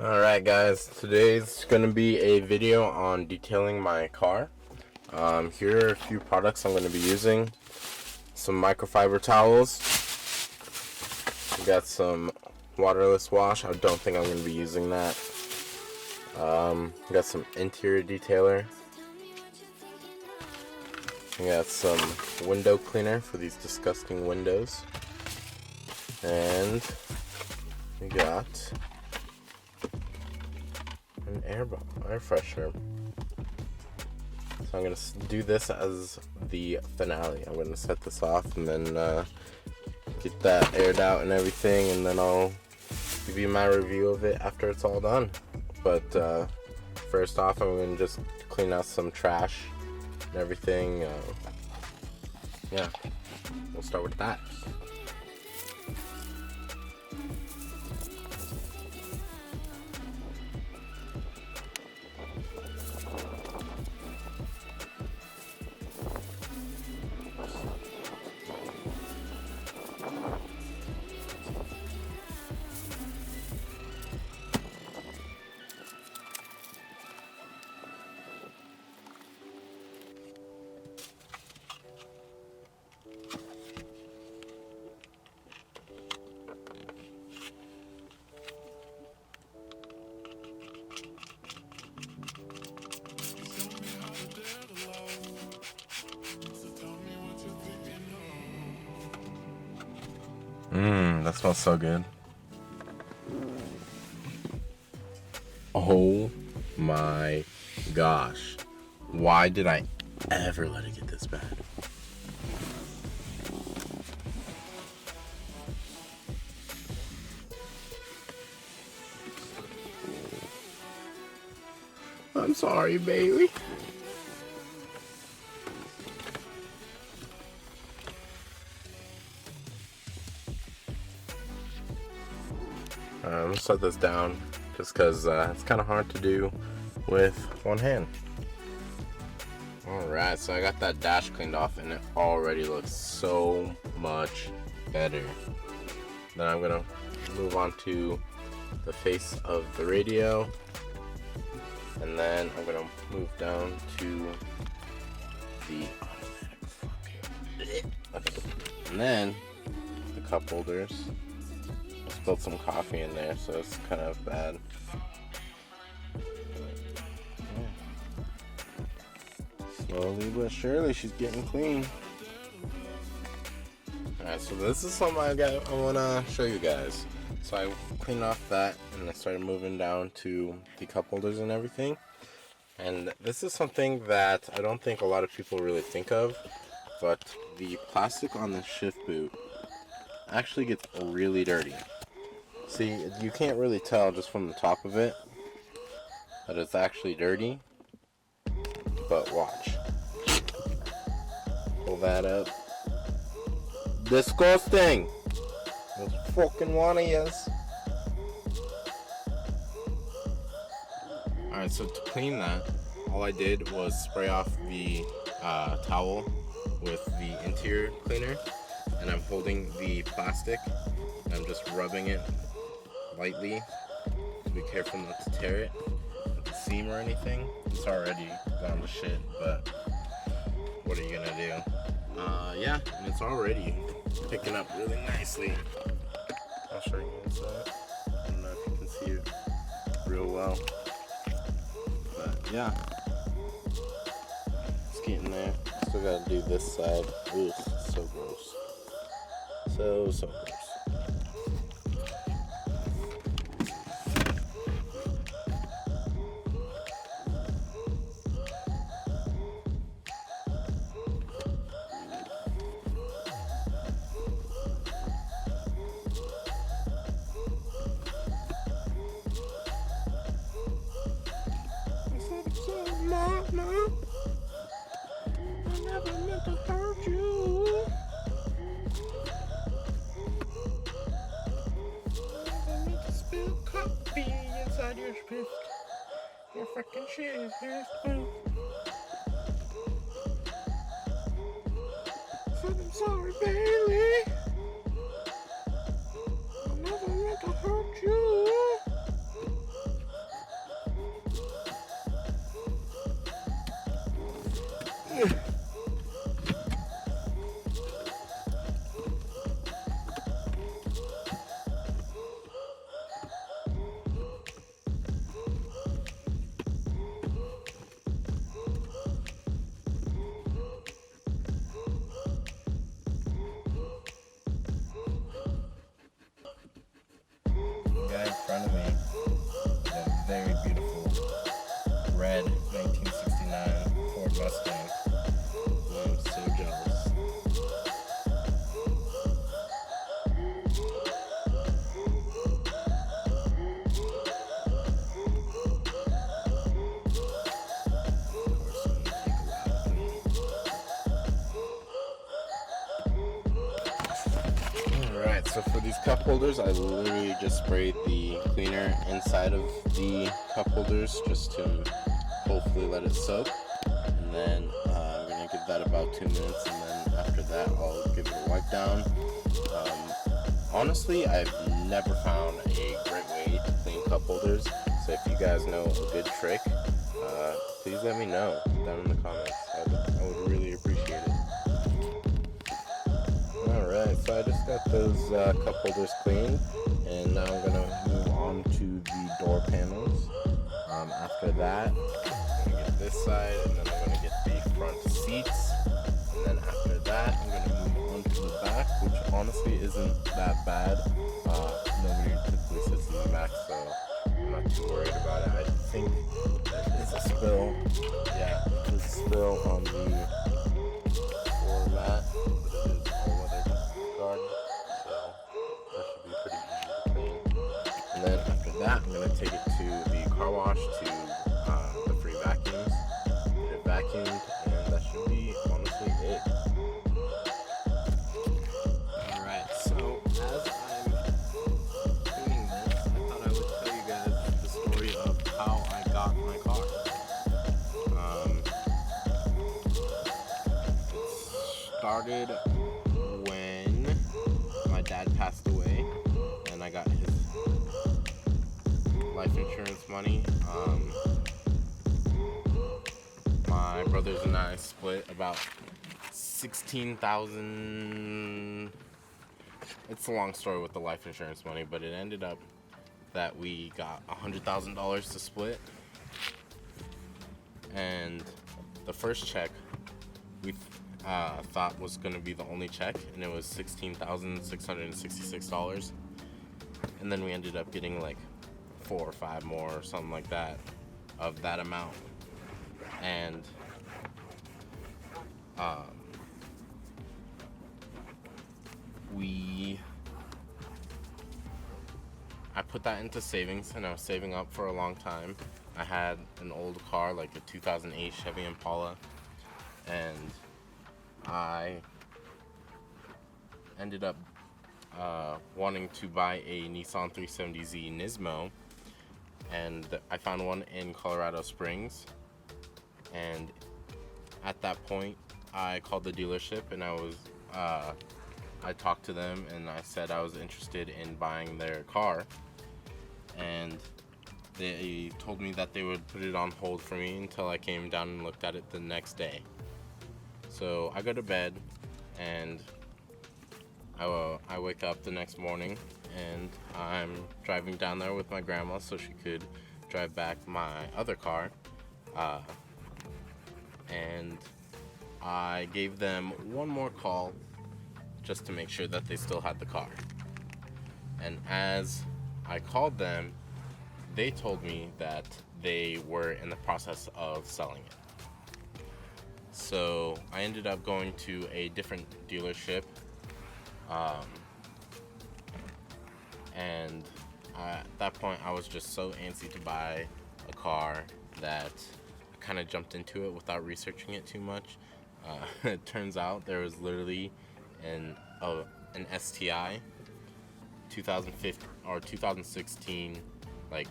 Alright guys, today's going to be a video on detailing my car. Here are a few products I'm going to be using. Some microfiber towels. We got some waterless wash. I don't think I'm going to be using that. We got some interior detailer. We got some window cleaner for these disgusting windows. And we got an air freshener. So I'm going to do this as the finale. I'm going to set this off and then get that aired out and everything, and then I'll give you my review of it after it's all done. But first off, I'm going to just clean out some trash and everything. Yeah, we'll start with that. That smells so good. Oh my gosh. Why did I ever let it get this bad? I'm sorry, baby. Set this down just because it's kind of hard to do with one hand. Alright, so I got that dash cleaned off and it already looks so much better. Then I'm gonna move on to the face of the radio, and then I'm gonna move down to the automatic. And then the cup holders. Spilled some coffee in there, so it's kind of bad. Yeah. Slowly but surely, she's getting clean. Alright, so this is something I want to show you guys. So I cleaned off that, and I started moving down to the cup holders and everything. And this is something that I don't think a lot of people really think of, but the plastic on the shift boot actually gets really dirty. See, you can't really tell just from the top of it that it's actually dirty, but watch. Pull that up. Disgusting! Those fucking one of yous. Alright, so to clean that, all I did was spray off the towel with the interior cleaner, and I'm holding the plastic, and I'm just rubbing it lightly. Be careful not to tear it with the seam or anything. It's already gone to shit, but what are you gonna do? Yeah, and it's already picking up really nicely. I'll show you inside. I don't know if you can see it real well, but yeah, it's getting there. Still gotta do this side. Ooh, so gross. So gross. Mama, I never meant to hurt you. I need to spill coffee inside your fist. Your freaking shit. I'm sorry, Bailey. I never meant to hurt you. Alright, so for these cup holders, I literally just sprayed the cleaner inside of the cup holders just to hopefully let it soak. And then I'm going to give that about 2 minutes, and then after that I'll give it a wipe down. Honestly, I've never found a great way to clean cup holders, so if you guys know a good trick, please let me know down in the comments. I would really appreciate it. Alright, so I just got those cup holders cleaned, and now I'm going to move on to the door panels. After that, I'm going to get this side, and then I'm going to get the front seats, and then after that, I'm going to move on to the back, which honestly isn't that bad. Nobody typically sits in the back, so I'm not too worried about it. I think there is a spill. Yeah, there's a spill on the floor mat, but it is all weather guard, so that should be pretty easy to clean. And then after that, I'm going to take it to the car wash to the free vacuums. Get it vacuumed, and that should be honestly it. Alright, so as I'm cleaning this, I thought I would tell you guys the story of how I got my car. It started when my dad passed away and I got his life insurance money. My brothers and I split about 16,000. It's a long story with the life insurance money, but it ended up that we got $100,000 to split. And the first check we thought was going to be the only check, and it was $16,666. And then we ended up getting like 4 or 5 more or something like that of that amount. And I put that into savings, and I was saving up for a long time. I had an old car, like a 2008 Chevy Impala, and I ended up wanting to buy a Nissan 370Z Nismo, and I found one in Colorado Springs. And at that point, I called the dealership, and I talked to them, and I said I was interested in buying their car, and they told me that they would put it on hold for me until I came down and looked at it the next day. So I go to bed, and I wake up the next morning, and I'm driving down there with my grandma so she could drive back my other car, and I gave them one more call just to make sure that they still had the car. And as I called them, they told me that they were in the process of selling it. So I ended up going to a different dealership, and at that point I was just so antsy to buy a car that I kind of jumped into it without researching it too much. It turns out there was literally an STI 2015 or 2016, like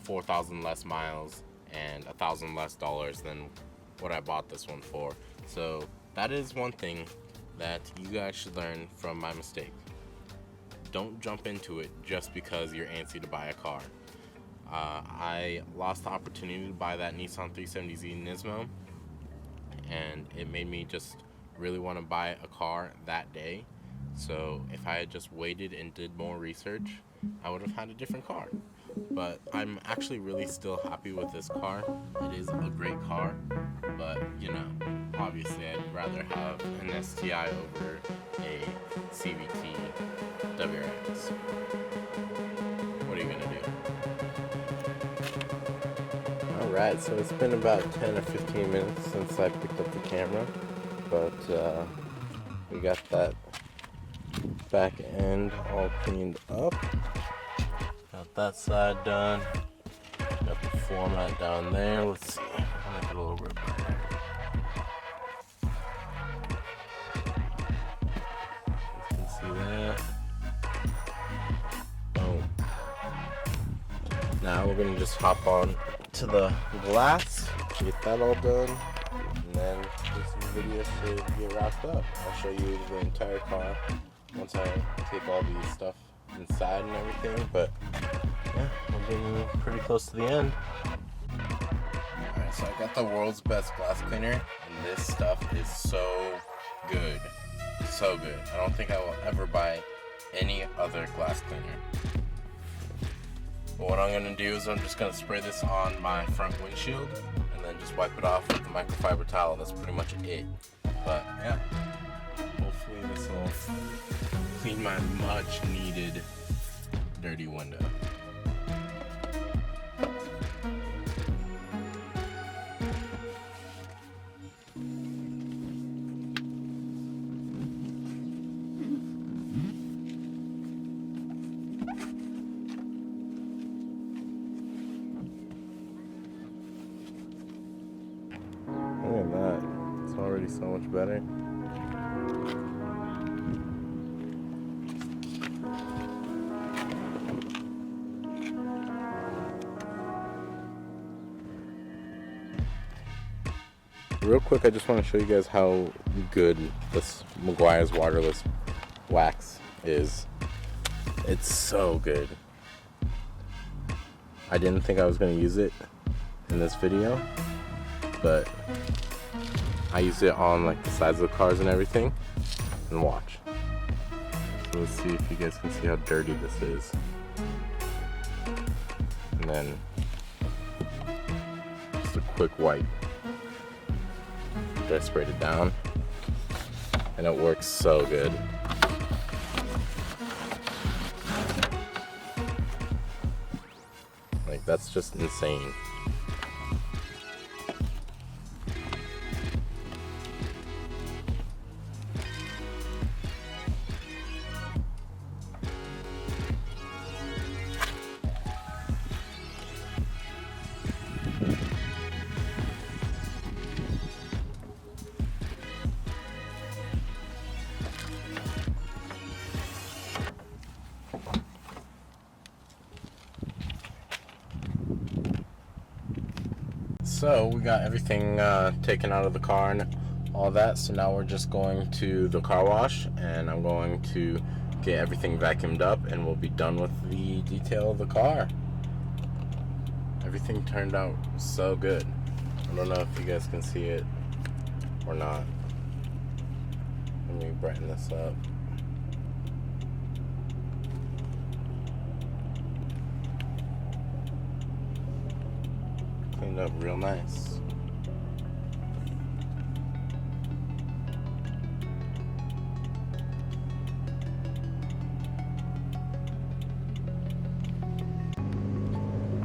4,000 less miles and $1,000 less than what I bought this one for. So that is one thing that you guys should learn from my mistake. Don't jump into it just because you're antsy to buy a car. I lost the opportunity to buy that Nissan 370Z Nismo, and it made me just really want to buy a car that day. So if I had just waited and did more research, I would have had a different car. But I'm actually really still happy with this car. It is a great car, but you know, obviously I'd rather have an STI over a CVT WRX. What are you gonna do? Alright, so it's been about 10 or 15 minutes since I picked up the camera, but we got that back end all cleaned up. Got that side done. Got the floor mat down there. Let's see. I'll make it a little bit better. You can see that. Now we're gonna just hop on to the glass, get that all done, and then this video should get wrapped up. I'll show you the entire car once I take all these stuff inside and everything, but yeah, we're getting pretty close to the end. Alright, so I got the world's best glass cleaner, and this stuff is so good. So good. I don't think I will ever buy any other glass cleaner. But what I'm going to do is I'm just going to spray this on my front windshield and then just wipe it off with the microfiber towel. That's pretty much it. But yeah, hopefully this will clean my much needed dirty window. Look at that. It's already so much better. Real quick, I just want to show you guys how good this Meguiar's waterless wax is. It's so good. I didn't think I was going to use it in this video, but I used it on like the sides of the cars and everything, and watch. So let's see if you guys can see how dirty this is. And then just a quick wipe. I sprayed it down, and it works so good. Like, that's just insane. So we got everything taken out of the car and all that, so now we're just going to the car wash, and I'm going to get everything vacuumed up, and we'll be done with the detail of the car. Everything turned out so good. I don't know if you guys can see it or not. Let me brighten this up. Cleaned up real nice.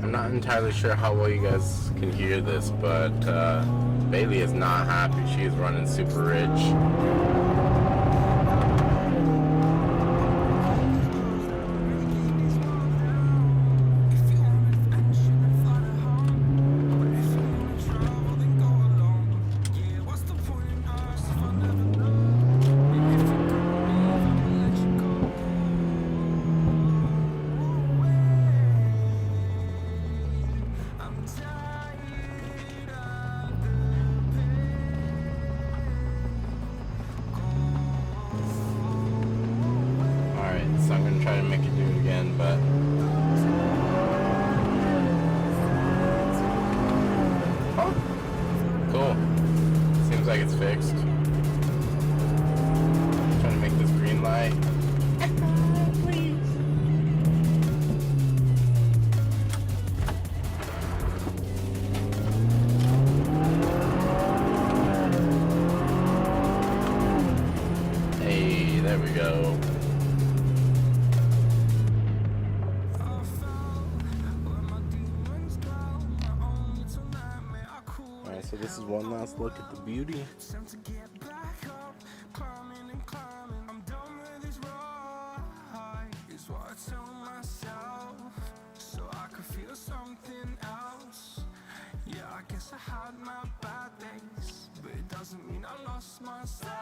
I'm not entirely sure how well you guys can hear this, but Bailey is not happy. She is running super rich. So I'm gonna try to make it do it again, but oh, cool. Seems like it's fixed. Trying to make this green light. Please. Hey, there we go. So this is one last look at the beauty. Yeah, I guess I had my bad days, but it doesn't mean I lost my style.